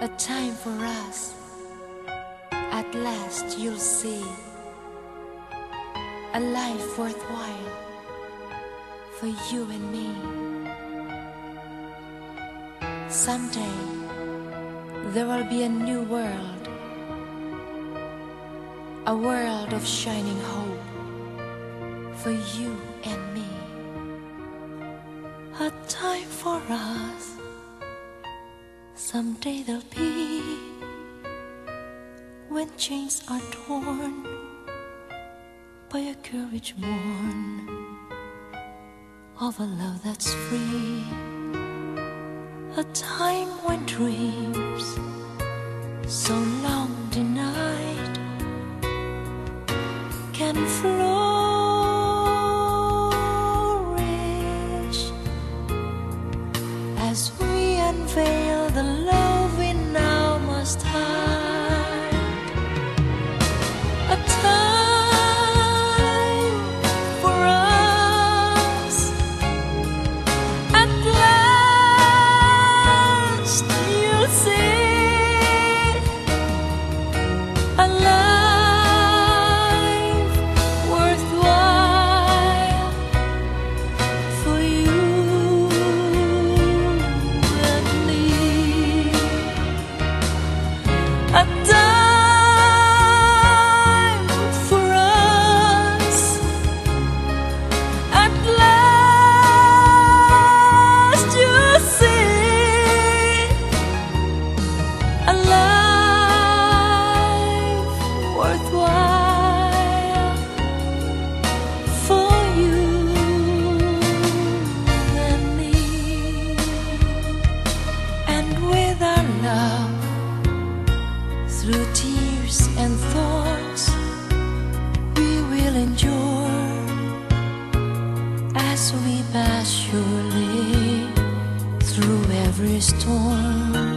A time for us, at last you'll see a life worthwhile for you and me. Someday there will be a new world, a world of shining hope for you and me. A time for us, someday there'll be, when chains are torn by a courage born of a love that's free. A time when dreams so long denied can flourish as we unveil the love we now must hide. A time for us, at last you'll see a life worthwhile for you and me. A time for us, at last you'll see a life worthwhile for you and me. And with our love, through tears and thorns, we will endure as we pass surely through every storm.